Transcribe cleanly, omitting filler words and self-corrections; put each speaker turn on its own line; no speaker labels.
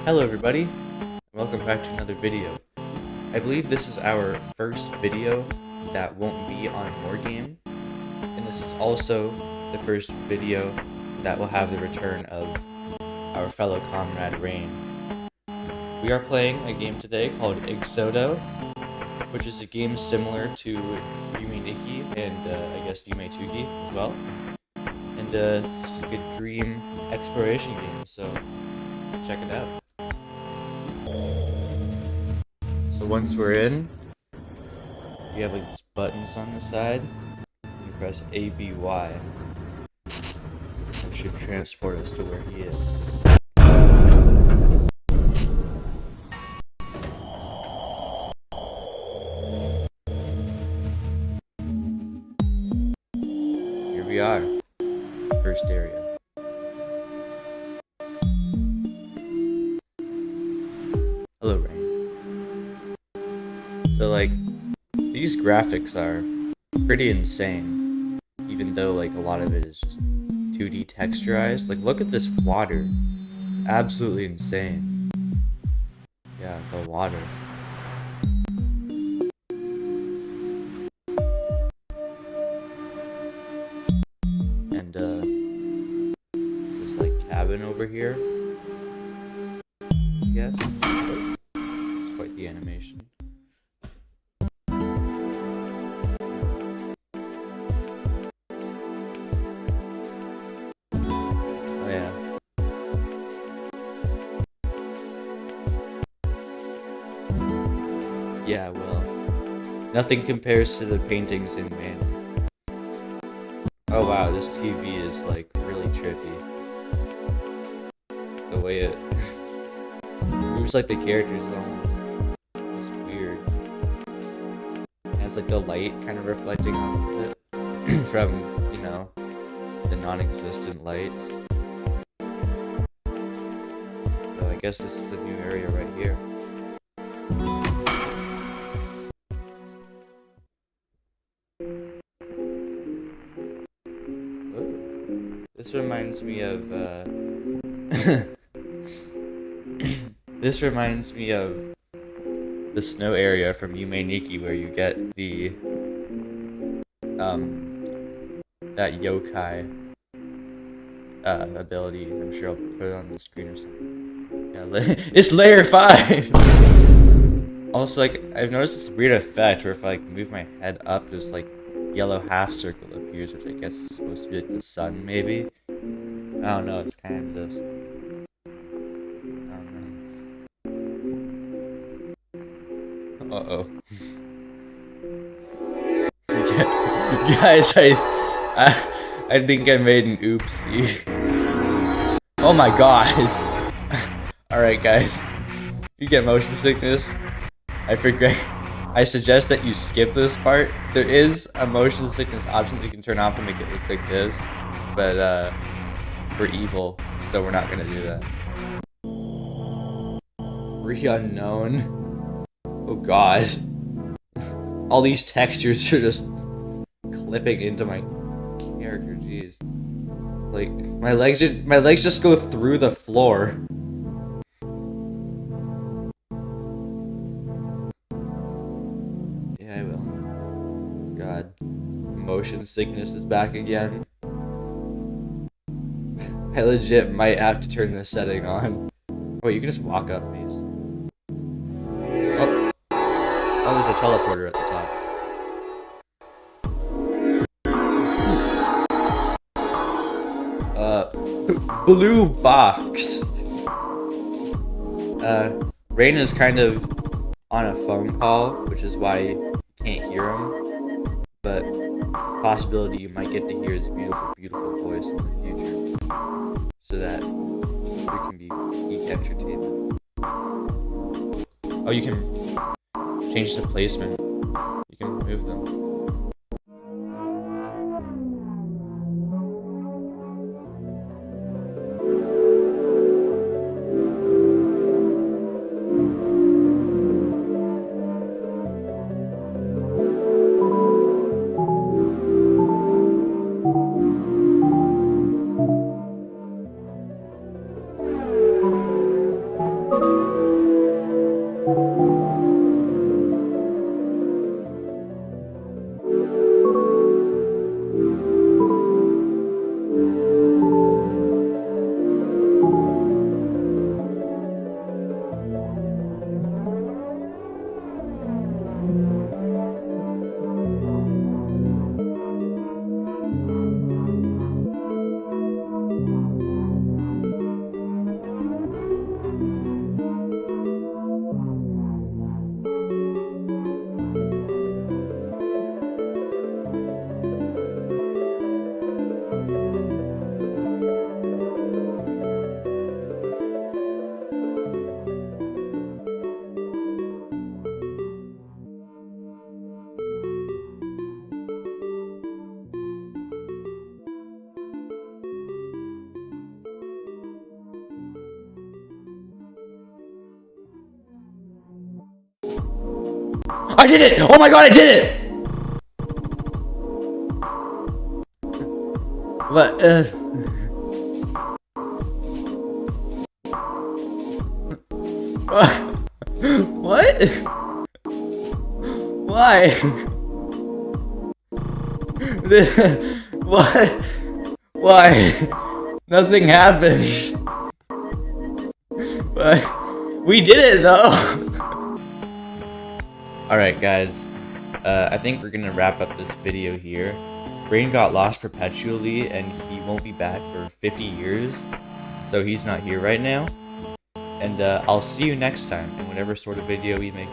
Hello everybody, and welcome back to another video. I believe this is our first video that won't be on War Game, and this is also the first video that will have the return of our fellow comrade Rain. We are playing a game today called EXODO, which is a game similar to Yume Nikki and I guess Yume Tugi as well. And it's just a good dream exploration game, so check it out. So once we're in, you have like these buttons on the side. You press A, B, Y. It should transport us to where he is. Here we are. First area. Hello, Rain. So like, these graphics are pretty insane. Even though like a lot of it is just 2D texturized. Like look at this water. Absolutely insane. Yeah, the water. And this like cabin over here. Yes. It's quite the animation. Oh yeah. Yeah, well, nothing compares to the paintings in Man. Oh wow, this TV is like really trippy. The way it moves like the characters almost. It's weird. It has like the light kind of reflecting off of it from, you know, the non-existent lights. So I guess this is a new area right here. This reminds me of this reminds me of the snow area from Yume Nikki where you get the that yokai ability. I'm sure I'll put it on the screen or something. Yeah, it's layer 5. Also, like I've noticed this weird effect where if I like move my head up, there's like yellow half circle appears, which I guess is supposed to be like the sun, maybe. I don't know. It's kind of just. I don't know. Uh-oh. Guys, I think I made an oopsie. Oh my god. Alright guys. If you get motion sickness, I suggest that you skip this part. There is a motion sickness option that you can turn off to make it look like this. But we're evil, so we're not gonna do that. Unknown. Oh god. All these textures are just clipping into my character, jeez. Like my legs just go through the floor. Yeah, I will. God. Motion sickness is back again. I legit might have to turn this setting on. Wait, you can just walk up these. Oh, there's a teleporter at the top. Blue box. Rain is kind of on a phone call, which is why you can't hear him. But possibility you might get to hear his beautiful, beautiful voice in the future, so that there can be geek entertainment. Oh, you can change the placement. You can move them. I did it! Oh my god, I did it! What? What? Why? What? Why? Nothing happened. But we did it though. Alright guys, I think we're gonna wrap up this video here. Brain got lost perpetually and he won't be back for 50 years. So he's not here right now. And I'll see you next time in whatever sort of video we make.